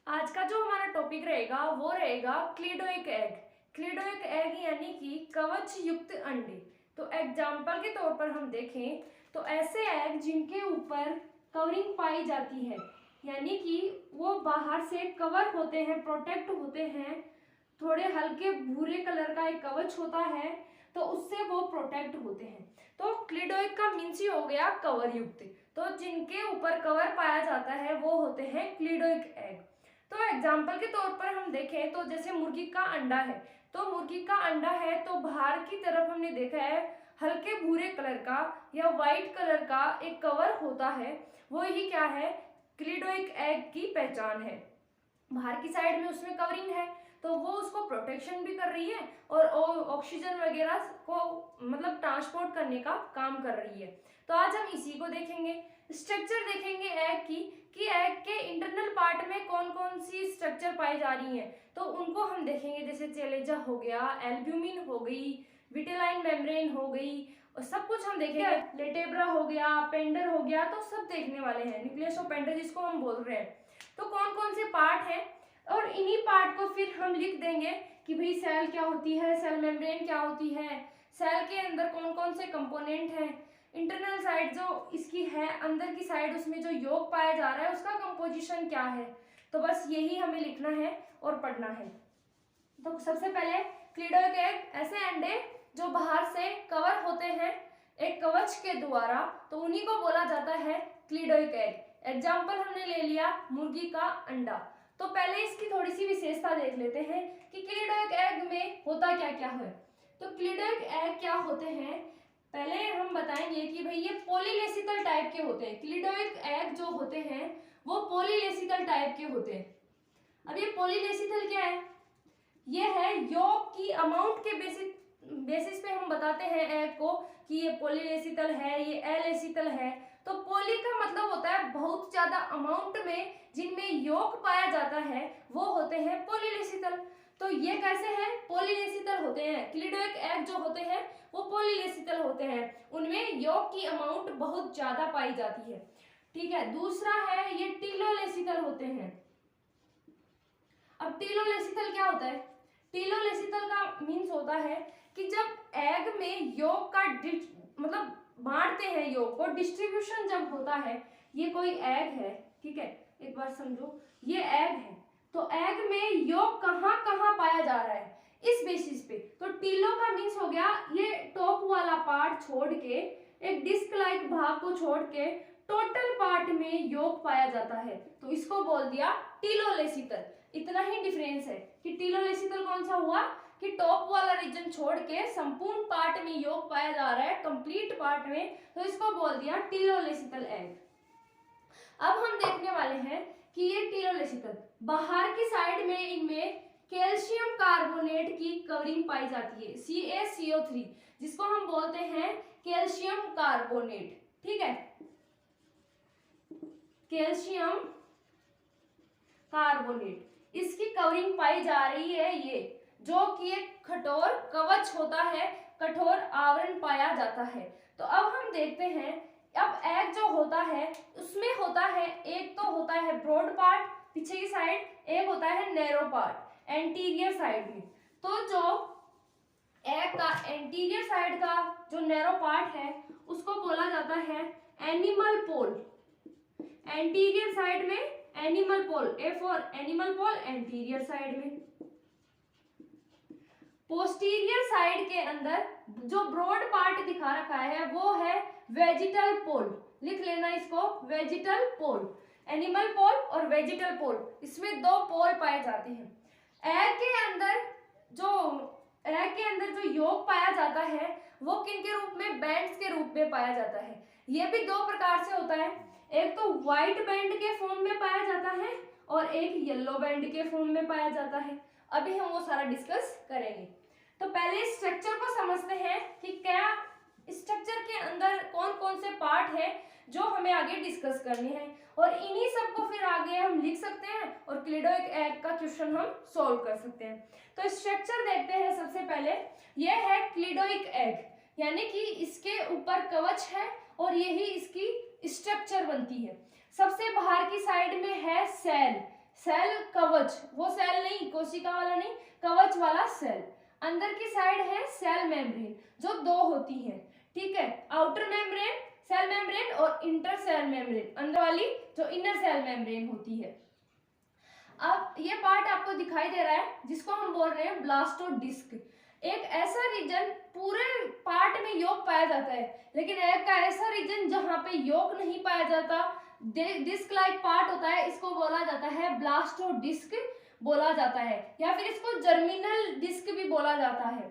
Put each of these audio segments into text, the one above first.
आज का जो हमारा टॉपिक रहेगा वो रहेगा क्लिडोइक एग। क्लिडोइक एग यानी कि कवच युक्त अंडे। तो एग्जाम्पल के तौर पर हम देखें तो ऐसे एग जिनके ऊपर कवरिंग पाई जाती है, यानी कि वो बाहर से कवर होते हैं, प्रोटेक्ट होते हैं, थोड़े हल्के भूरे कलर का एक कवच होता है तो उससे वो प्रोटेक्ट होते हैं। तो क्लिडोइक का मीन्स ही हो गया कवर युक्त। तो जिनके ऊपर कवर पाया जाता है वो होते हैं क्लिडोइक एग। तो एग्जाम्पल के तौर पर हम देखें तो जैसे मुर्गी का अंडा है, तो मुर्गी का अंडा है तो बाहर की तरफ हमने देखा है हल्के भूरे कलर का या वाइट कलर का एक कवर होता है, वो ही क्या है, क्लिडोइक एग की पहचान है। बाहर की साइड में उसमें कवरिंग है तो वो उसको प्रोटेक्शन भी कर रही है और ऑक्सीजन वगैरह को मतलब ट्रांसपोर्ट करने का काम कर रही है। तो आज हम इसी को देखेंगे, स्ट्रक्चर देखेंगे एग की कि एग के इंटरनल पार्ट में कौन कौन सी स्ट्रक्चर पाई जा रही है। तो उनको हम देखेंगे, जैसे चेलेजा हो गया, एल्ब्यूमिन हो गई, विटेलाइन मेम्ब्रेन हो गई, और सब कुछ हम देखेंगे। लेटेब्रा हो गया, पेंडर हो गया, तो सब देखने वाले हैं, न्यूक्लियस ऑफ पेंडर जिसको हम बोल रहे हैं। तो कौन कौन से पार्ट हैं और इन्हीं पार्ट को फिर हम लिख देंगे कि भाई सेल क्या होती है, सेल मेम्ब्रेन क्या होती है, सेल के अंदर कौन कौन से कंपोनेंट हैं, इंटरनल साइड जो इसकी है अंदर की साइड उसमें जो योग पाया जा रहा है उसका कंपोजिशन क्या है। तो बस यही हमें लिखना है और पढ़ना है। तो सबसे पहले क्लिडोइक एग ऐसे अंडे जो बाहर से कवर होते हैं एक कवच के द्वारा, तो उन्हीं को बोला जाता है क्लिडोइक एग। एग्जाम्पल हमने ले लिया मुर्गी का अंडा। तो पहले इसकी थोड़ी सी विशेषता देख लेते हैं कि क्लिडोइक एग में होता क्या क्या है। तो क्लिडोइक एग क्या होते हैं, पहले हम बताएंगे कि भाई ये पॉलीलेसिकल टाइप के होते हैं। क्लिडोइक एग जो होते हैं वो पॉलीलेसिकल टाइप के होते हैं। अब ये पॉलीलेसिकल क्या है, ये है योग की अमाउंट के बेसिस पे हम बताते हैं एग को कि ये पॉलीलेसिकल है, ये एलेसिकल है। तो पॉली का मतलब होता है बहुत ज्यादा अमाउंट में जिनमें योग पाया जाता है वो होते हैं पॉलीलेसिकल। तो ये कैसे हैं, पॉलीलेसिकल होते हैं। क्लिडोइक एग जो होते हैं वो पॉलीलेसिकल होते हैं, उनमें योग की अमाउंट बहुत ज्यादा पाई जाती है। ठीक है, दूसरा है ये टीलोलेसिकल होते हैं। अब टीलोलेसिकल क्या होता है, टीलोलेसिकल का मीन्स होता है कि जब एग में योग का मतलब बांटते हैं योग को, डिस्ट्रीब्यूशन जब होता है, ये कोई एग है, ठीक है, एक बार समझो, ये एग है तो एग में योग कहाँ कहाँ पाया जा रहा है इस बेसिस पे। तो टीलो का मीन्स हो गया ये टॉप वाला पार्ट छोड़ के, एक डिस्क लाइक भाग को छोड़ के टोटल पार्ट में योग पाया जाता है, तो इसको बोल दिया टीलोलेसिकल। इतना ही डिफरेंस है कि टीलोलेसिकल कौन सा हुआ कि टॉप वाला रीजन छोड़ के संपूर्ण पार्ट में योग पाया जा रहा है, कंप्लीट पार्ट में, तो इसको बोल दिया टीलोलेसिकल एग। अब हम देखने वाले हैं कि ये टीलोलेसिकल बाहर की साइड में इनमें कैल्शियम कार्बोनेट की कवरिंग पाई जाती है, CaCO3, जिसको हम बोलते हैं कैल्शियम कार्बोनेट। ठीक है, कैल्शियम कार्बोनेट, इसकी कवरिंग पाई जा रही है, ये जो कि एक कठोर कवच होता है, कठोर आवरण पाया जाता है। तो अब हम देखते हैं, अब एग जो होता है उसमें होता है, एक तो होता है ब्रॉड पार्ट पीछे की साइड, एक होता है नैरो पार्ट एंटीरियर साइड में। तो जो एग का एंटीरियर साइड का जो नैरो पार्ट है उसको बोला जाता है एनिमल पोल। एंटीरियर साइड में animal pole, A for animal pole, anterior side में। पोस्टीरियर साइड के अंदर जो ब्रॉड पार्ट दिखा रखा है वो है वेजिटल पोल, लिख लेना इसको, वेजिटल पोल। एनिमल पोल और वेजिटल पोल, इसमें दो पोल पाए जाते हैं। एग के अंदर जो योग पाया जाता है वो किन के रूप में, बैंड्स के रूप में पाया जाता है। ये भी दो प्रकार से होता है, एक तो व्हाइट बैंड के फॉर्म में पाया जाता है और एक येलो बैंड के फॉर्म में पाया जाता है। अभी हम वो सारा डिस्कस करेंगे। तो पहले स्ट्रक्चर को समझते हैं कि क्या स्ट्रक्चर के अंदर कौन कौन से पार्ट है जो हमें आगे डिस्कस करने हैं, और इन्हीं सबको फिर आगे हम लिख सकते हैं और क्लिडोइक एग का क्वेश्चन हम सॉल्व कर सकते हैं। तो स्ट्रक्चर देखते हैं। सबसे पहले यह है क्लिडोइक एग, यानी कि इसके ऊपर कवच है और यही इसकी स्ट्रक्चर बनती है। सबसे बाहर की साइड में है सेल, सेल कवच, वो सेल नहीं, कोशिका वाला नहीं, कवच वाला सेल। अंदर की साइड है सेल मेम्ब्रेन, जो दो होती है, ठीक है, आउटर मेम्ब्रेन सेल मेम्ब्रेन और इंटर सेल मेम्ब्रेन, अंदर वाली जो इनर सेल मेम्ब्रेन होती है। अब ये पार्ट आपको दिखाई दे रहा है जिसको हम बोल रहे हैं ब्लास्टोडिस्क। एक ऐसा रीजन, पूरे पार्ट में यॉक पाया जाता है, लेकिन एक का ऐसा रीजन जहां पे यॉक नहीं पाया जाता, डिस्क लाइक पार्ट होता है, इसको बोला जाता है ब्लास्टोडिस्क बोला जाता है, या फिर इसको जर्मिनल डिस्क भी बोला जाता है,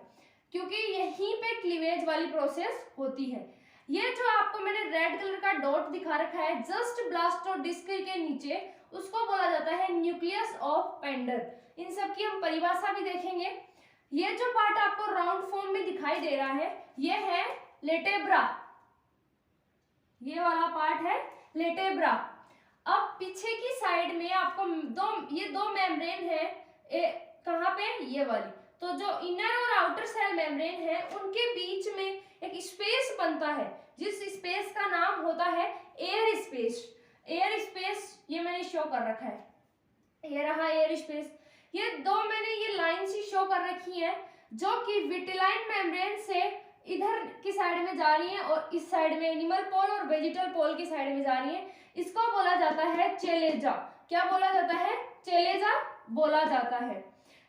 क्योंकि यहीं पे क्लीवेज वाली प्रोसेस होती है। ये जो आपको मैंने रेड कलर का डॉट दिखा रखा है जस्ट ब्लास्टोडिस्क के नीचे, उसको बोला जाता है न्यूक्लियस ऑफ पेंडर। इन सब की हम परिभाषा भी देखेंगे। ये जो पार्ट आपको राउंड फॉर्म में दिखाई दे रहा है, ये है लेटेब्रा, ये वाला पार्ट है लेटेब्रा। अब पीछे की साइड में आपको दो मेम्ब्रेन है, कहाँ पे, ये वाली, तो जो इनर और आउटर सेल मेम्ब्रेन है उनके बीच में एक स्पेस बनता है, जिस स्पेस का नाम होता है एयर स्पेस। एयर स्पेस ये मैंने शो कर रखा है, ये रहा एयर स्पेस। ये दो मैंने ये लाइन सी शो कर रखी है जो कि विटिलाइन मेम्ब्रेन से इधर की साइड में जा रही है और इस साइड में एनिमल पोल और वेजिटल पोल की साइड में जा रही है। इसको बोला जाता है चेलेजा। क्या बोला जाता है? चेलेजा बोला जाता है।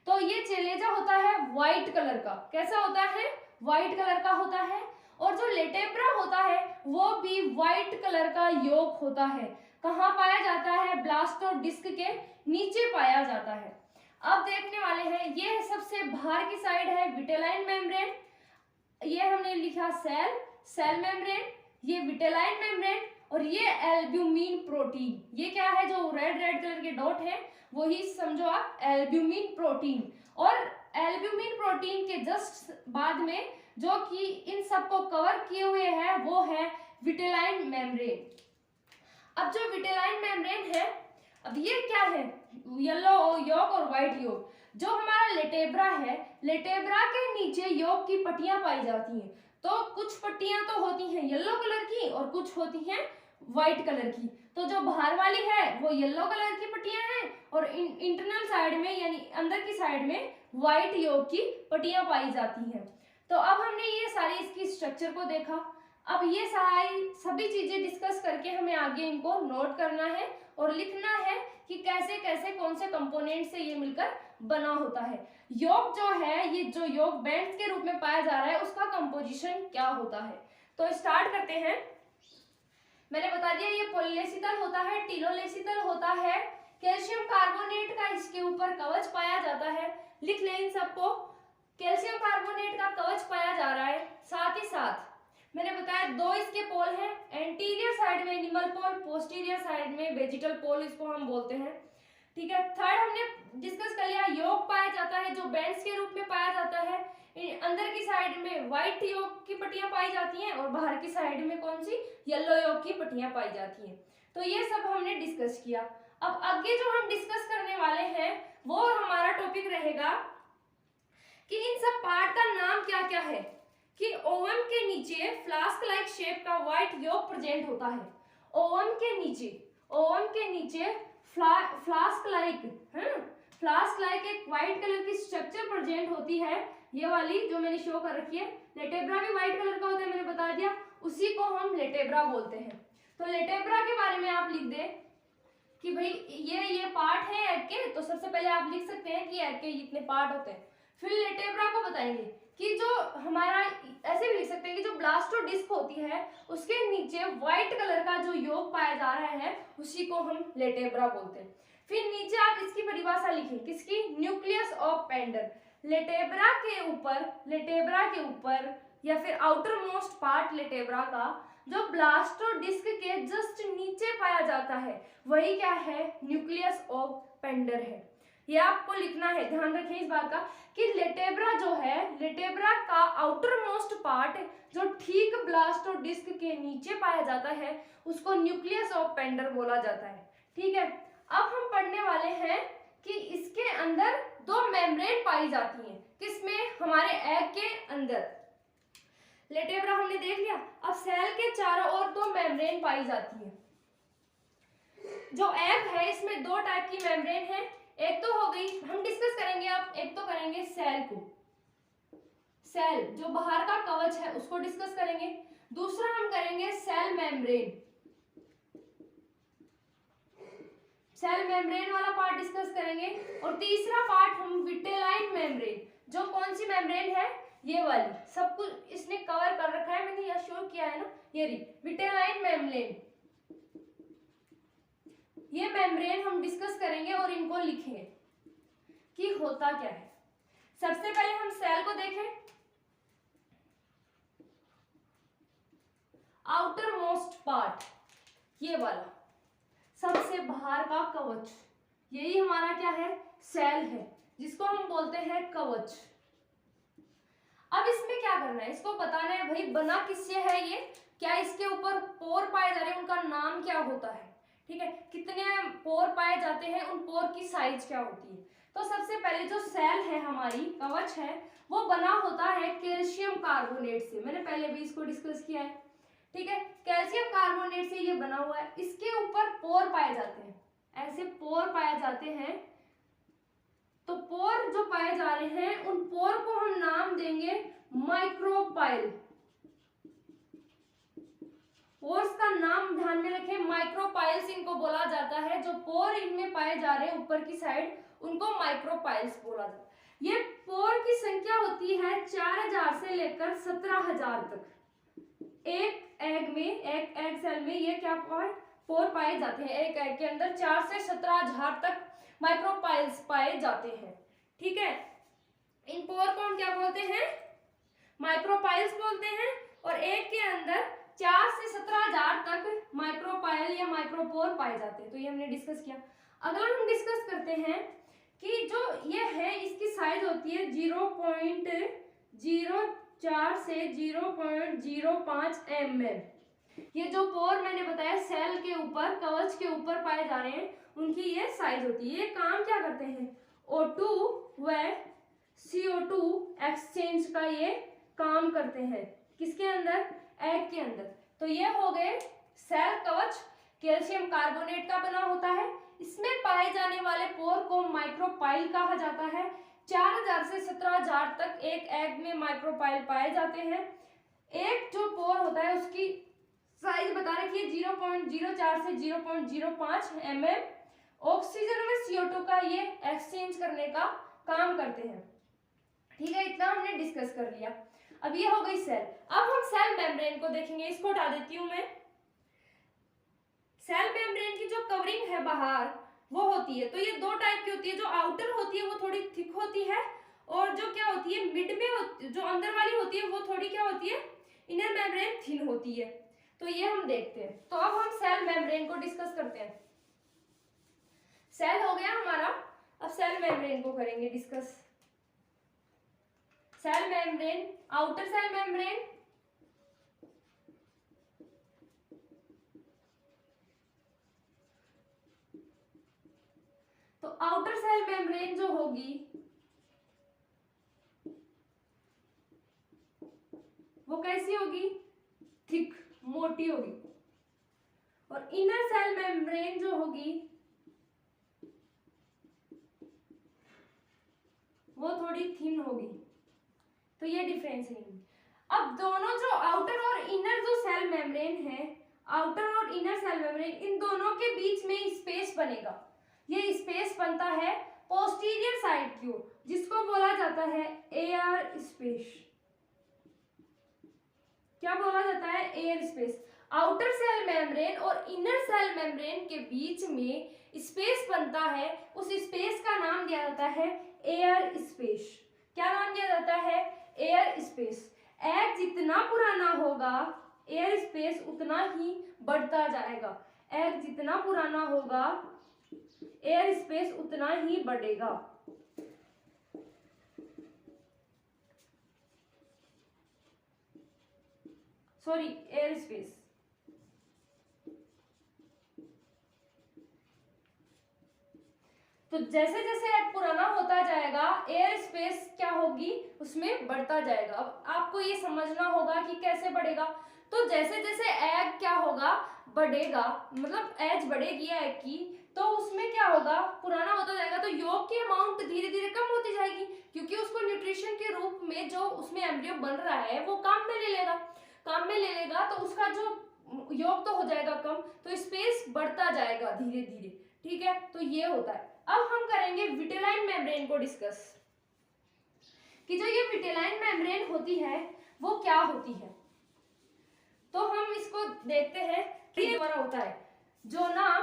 तो ये चेलेजा होता है व्हाइट कलर का। कैसा होता है? व्हाइट कलर का होता है। और जो लेटेब्रा होता है वो भी व्हाइट कलर का यॉक होता है। कहाँ पाया जाता है? ब्लास्टोडिस्क के नीचे पाया जाता है। अब देखने वाले हैं, ये सबसे बाहर की साइड है विटेलाइन मेम्ब्रेन, ये हमने लिखा सेल मेम्ब्रेन, ये विटेलाइन मेम्ब्रेन, और ये एल्ब्यूमिन प्रोटीन। ये क्या है? जो रेड कलर के डॉट है वही समझो आप एल्ब्यूमिन प्रोटीन। और एल्ब्यूमिन प्रोटीन के जस्ट बाद में जो कि इन सबको कवर किए हुए है वो है विटेलाइन मेम्ब्रेन। अब जो विटेलाइन मेम्ब्रेन है, अब ये क्या है? येलो यॉक और व्हाइट यॉक। जो हमारा लेटेब्रा है, लेटेब्रा के नीचे यॉक की पट्टियां पाई जाती हैं। तो कुछ पट्टियां तो होती हैं येलो कलर की और कुछ होती हैं व्हाइट कलर की। तो जो बाहर वाली है वो येलो कलर की पट्टियां हैं और इंटरनल साइड में यानी अंदर की साइड में व्हाइट यॉक की पट्टियां पाई जाती हैं। तो अब हमने ये सारी इसकी स्ट्रक्चर को देखा। अब ये सभी चीजें डिस्कस करके हमें आगे इनको नोट करना है और लिखना है कि कैसे कैसे कौन से कंपोनेंट से ये मिलकर बना होता है। यॉक जो है, ये जो यॉक बैंड के रूप में पाया जा रहा है उसका कंपोजिशन क्या होता है। तो स्टार्ट करते हैं। मैंने बता दिया ये पॉलीलेसिकल होता है, टीलोलेसिकल होता है, कैल्शियम कार्बोनेट का इसके ऊपर कवच पाया जाता है। लिख लें इन सबको। कैल्शियम कार्बोनेट का कवच पाया जा रहा है। साथ ही साथ मैंने बताया दो इसके पोल हैं, एंटीरियर साइड में एनिमल पोल, पोस्टीरियर साइड में वेजिटल पोल, इसको हम बोलते हैं। ठीक है। थर्ड हमने डिस्कस कर लिया, यॉक पाया जाता है जो बैंड्स के रूप में पाया जाता है। अंदर की साइड में व्हाइट यॉक की पट्टियां पाई जाती हैं और बाहर की साइड में कौन सी? येलो यॉक की पट्टियां पाई जाती हैं। तो ये सब हमने डिस्कस किया। अब आगे जो हम डिस्कस करने वाले हैं वो हमारा टॉपिक रहेगा कि इन सब पार्ट का नाम क्या क्या है। कि ओवम के नीचे फ्लास्क लाइक शेप का व्हाइट यॉक प्रेजेंट होता है। ओवम के नीचे फ्लास्क लाइक एक व्हाइट कलर की स्ट्रक्चर प्रेजेंट होती है। ये वाली जो मैंने शो कर रखी है, लेटेब्रा भी व्हाइट कलर का होता है, मैंने बता दिया, उसी को हम लेटेब्रा बोलते हैं। तो लेटेब्रा के बारे में आप लिख दे कि भाई ये पार्ट है एग के। तो सबसे पहले आप लिख सकते हैं कि एग के इतने पार्ट होते हैं। फिर लेटेब्रा को बताएंगे कि जो हमारा, ऐसे भी लिख सकते हैं कि जो ब्लास्टोडिस्क होती है उसके नीचे व्हाइट कलर का जो यॉक पाया जा रहा है उसी को हम लेटेब्रा बोलते हैं। फिर नीचे आप इसकी परिभाषा लिखें, किसकी? Nucleus of पेंडर। लेटेब्रा के ऊपर या फिर आउटर मोस्ट पार्ट लेटेब्रा का जो ब्लास्टोडिस्क के जस्ट नीचे पाया जाता है वही क्या है? न्यूक्लियस ऑफ पेंडर है। ये आपको लिखना है, ध्यान रखें इस बात का कि लेटेब्रा जो है, लेटेब्रा का आउटर मोस्ट पार्ट जो ठीक ब्लास्टोडिस्क के नीचे पाया जाता है उसको न्यूक्लियस ऑफ पेंडर बोला जाता है। ठीक है। अब हम पढ़ने वाले हैं कि इसके अंदर दो मेम्ब्रेन पाई जाती हैं। किसमें? हमारे एग के अंदर। लेटेब्रा हमने देख लिया। अब सेल के चारों ओर दो मेम्ब्रेन पाई जाती है। जो एग है इसमें दो टाइप की मेम्ब्रेन है, एक तो हो गई, हम डिस्कस करेंगे अब, एक तो करेंगे सेल को, सेल जो बाहर का कवच है उसको डिस्कस करेंगे, दूसरा हम करेंगे सेल मेम्ब्रेन, सेल मेम्ब्रेन वाला पार्ट डिस्कस करेंगे, और तीसरा पार्ट हम विटेलाइन मेम्ब्रेन, जो कौन सी मेम्ब्रेन है, ये वाली, सब कुछ इसने कवर कर रखा है, मैंने यह शो किया है ना, ये रही विटेलाइन मेम्ब्रेन, ये मेम्ब्रेन हम डिस्कस करेंगे और इनको लिखेंगे कि होता क्या है। सबसे पहले हम सेल को देखें, आउटर मोस्ट पार्ट, ये वाला सबसे बाहर का कवच, यही हमारा क्या है, सेल है, जिसको हम बोलते हैं कवच। अब इसमें क्या करना है, इसको बताना है भाई बना किससे है ये, क्या इसके ऊपर पोर पाए जा रहे हैं, उनका नाम क्या होता है, ठीक है, कितने पोर पाए जाते हैं, उन पोर की साइज क्या होती है। तो सबसे पहले जो सेल है हमारी, कवच है, वो बना होता है कैल्शियम कार्बोनेट से, मैंने पहले भी इसको डिस्कस किया है, ठीक है, कैल्शियम कार्बोनेट से ये बना हुआ है, इसके ऊपर पोर पाए जाते हैं, ऐसे पोर पाए जाते हैं। तो पोर जो पाए जा रहे हैं, उन पोर को हम नाम देंगे माइक्रोपाइल, पोर्स का नाम ध्यान में रखें, माइक्रोपाइल्स इनको बोला जाता है, जो पोर इनमें पाए जा रहे हैं ऊपर की साइड, उनको माइक्रोपाइल्स बोला जाता है। ये पोर की संख्या होती है 4000 से लेकर 17000 तक, एक एग में, एक एग सेल में ये क्या पोर पाए जाते हैं, एक एग के अंदर 4 से 17000 तक माइक्रोपाइल्स पाए जाते हैं, ठीक है। इन पोर को हम क्या बोलते हैं, माइक्रोपाइल्स बोलते हैं, और एक के अंदर 4 से 17000 तक माइक्रोपाइल या माइक्रोपोर पाए जाते हैं। तो ये हमने डिस्कस किया। अगला हम डिस्कस करते हैं कि जो ये है, इसकी साइज होती है 0.04 से 0.05 mm। ये जो पोर मैंने बताया सेल के ऊपर, कवच के ऊपर पाए जा रहे हैं, उनकी ये साइज होती है। ये काम क्या करते हैं, O2 व CO2 एक्सचेंज का ये काम करते हैं, किसके अंदर, एग के अंदर। तो ये हो गए सेल कवच, कैल्शियम कार्बोनेट का बना होता है, इसमें पाए जाने वाले पोर को माइक्रोपाइल कहा जाता है। 4000 से 17000 तक एक एग में माइक्रोपाइल पाए जाते हैं। एक जो पोर होता है उसकी साइज बता रखी है 0.04 से 0.05 mm। ऑक्सीजन में CO2 का ये एक्सचेंज करने का काम करते हैं, ठीक है। इतना हमने डिस्कस कर लिया। अब ये हो गई सेल। अब हम सेल मेम्ब्रेन को देखेंगे, इसको हटा देती हूं मैं। सेल मेम्ब्रेन की जो कवरिंग है बाहर वो होती है, तो ये दो टाइप की होती है, जो आउटर होती है वो थोड़ी थिक होती है, और जो क्या होती है मिड में जो अंदर वाली होती है वो थोड़ी क्या होती है, इनर मेम्ब्रेन थिन होती है। तो ये हम देखते हैं। तो अब हम सेल मेम्ब्रेन को डिस्कस करते हैं। सेल हो गया हमारा, अब सेल मेम्ब्रेन को करेंगे discuss. Cell membrane, outer cell membrane, तो आउटर सेल मेम्ब्रेन जो होगी वो कैसी होगी, थिक, मोटी होगी, और इनर सेल मेम्ब्रेन जो होगी वो थोड़ी थिन होगी। तो ये डिफरेंस है। अब दोनों जो आउटर और इनर जो सेल मेम्ब्रेन है, आउटर और इनर सेल मेम्ब्रेन, इन दोनों के बीच में स्पेस बनेगा। ये स्पेस बनता है पोस्टीरियर साइड की ओर, जिसको बोला जाता है एयर स्पेस। क्या बोला जाता है, air space. Outer cell membrane और इनर सेल मेम्ब्रेन के बीच में स्पेस बनता है, उस स्पेस का नाम दिया जाता है एयर स्पेस। क्या नाम दिया जाता है, एयर स्पेस। एग जितना पुराना होगा एयर स्पेस उतना ही बढ़ता जाएगा। एग जितना पुराना होगा एयर स्पेस उतना ही बढ़ेगा। Sorry, air space. तो जैसे जैसे एग पुराना होता जाएगा एयर स्पेस क्या होगी, उसमें बढ़ता जाएगा। अब आपको ये समझना होगा कि कैसे बढ़ेगा। तो जैसे जैसे एग क्या होगा, बढ़ेगा, मतलब एज बढ़ेगी एग की, तो उसमें क्या होगा, पुराना होता जाएगा, तो योग की अमाउंट धीरे धीरे कम होती जाएगी, क्योंकि उसको न्यूट्रिशन के रूप में जो उसमें एम्ब्रियो बन रहा है वो काम में ले लेगा, तो उसका जो योग तो हो जाएगा कम, तो स्पेस बढ़ता जाएगा धीरे धीरे। ठीक है, तो ये होता है। अब हम करेंगे विटेलाइन मेम्ब्रेन को डिस्कस, कि जो ये विटेलाइन मेम्ब्रेन होती है वो क्या होती है। तो हम इसको देखते हैं, ये द्वारा होता है, जो ना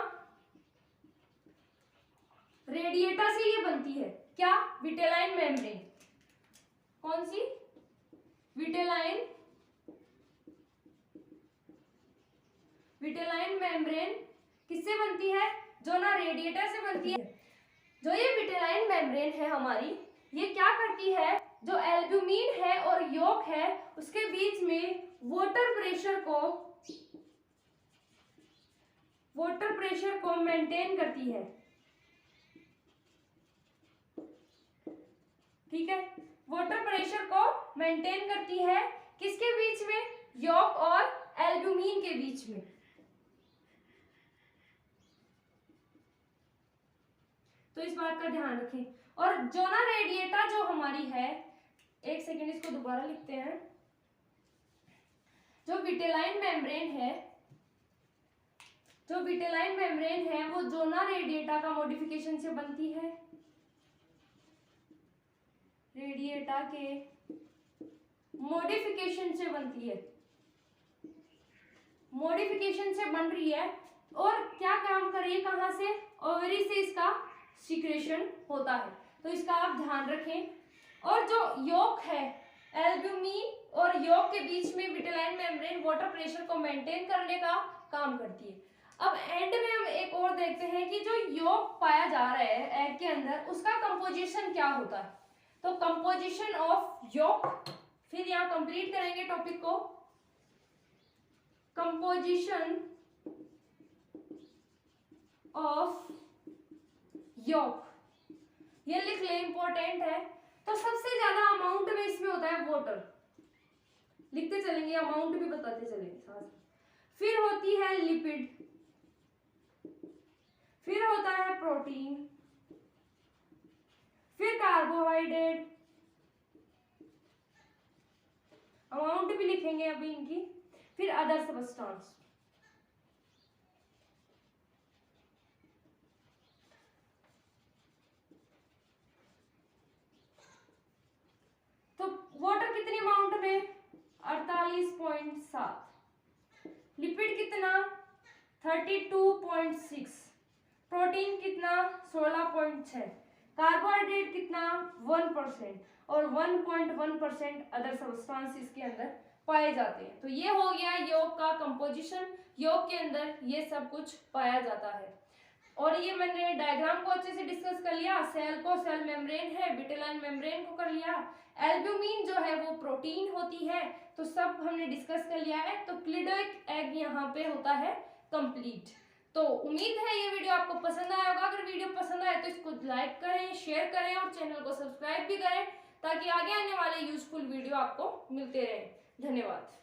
रेडिएटा से ये बनती है, क्या, विटेलाइन मेम्ब्रेन। कौन सी, विटेलाइन मेम्ब्रेन किससे बनती है, जो ना रेडिएटा से बनती है। जो ये विटेलाइन मेम्ब्रेन है हमारी, ये क्या करती है, जो एल्ब्यूमिन है और यॉक है उसके बीच में वाटर प्रेशर को मेंटेन करती है। ठीक है, वाटर प्रेशर को मेंटेन करती है, किसके बीच में, यॉक और एल्ब्यूमिन के बीच में। तो इस बात का ध्यान रखें। और जो ना रेडिएटा जो हमारी है, एक सेकेंड इसको दोबारा लिखते हैं, जो विटेलाइन मेम्ब्रेन है वो जोना रेडिएटा का मॉडिफिकेशन से बनती है, रेडिएटा के मॉडिफिकेशन से बनती है, मॉडिफिकेशन से बन रही है, और क्या काम कर रही है, कहां से, ओवरी से इसका सिक्रेशन होता है, तो इसका आप ध्यान रखें। और जो यॉक है, एल्ब्यूमिन और यॉक के बीच में विटेलाइन मेम्ब्रेन वाटर प्रेशर को मेंटेन करने का काम करती है। अब एंड में हम एक और देखते हैं कि जो यॉक पाया जा रहा है एग के अंदर, उसका कंपोजिशन क्या होता है। तो कंपोजिशन ऑफ यॉक, फिर यहाँ कंप्लीट करेंगे टॉपिक को, कंपोजिशन ऑफ यॉक, ये लिख ले, इंपॉर्टेंट है। तो सबसे ज्यादा अमाउंट में इसमें होता है वाटर, लिखते चलेंगे, अमाउंट भी बताते चलेंगे साथ। फिर होती है लिपिड, फिर होता है प्रोटीन, फिर कार्बोहाइड्रेट, अमाउंट भी लिखेंगे अभी इनकी, फिर अदर सबस्टेंस। तो वाटर कितनी अमाउंट में, 48.7, लिपिड कितना, 32.6, प्रोटीन कितना, 16.6, कार्बोहाइड्रेट कितना, 1%, और 1.1% अदर सब्सटेंस इसके अंदर पाए जाते हैं। तो ये हो गया यॉक का कंपोजिशन, यॉक के अंदर ये सब कुछ पाया जाता है। और ये मैंने डायग्राम को अच्छे से डिस्कस कर लिया, सेल को सेल मेम्ब्रेन है, विटेलाइन मेम्ब्रेन को कर लिया, एल्ब्यूमिन जो है वो प्रोटीन होती है, तो सब हमने डिस्कस कर लिया है। तो क्लिडोइक एग यहाँ पे होता है कंप्लीट। तो उम्मीद है ये वीडियो आपको पसंद आया होगा। अगर वीडियो पसंद आए तो इसको लाइक करें, शेयर करें और चैनल को सब्सक्राइब भी करें, ताकि आगे आने वाले यूजफुल वीडियो आपको मिलते रहे। धन्यवाद।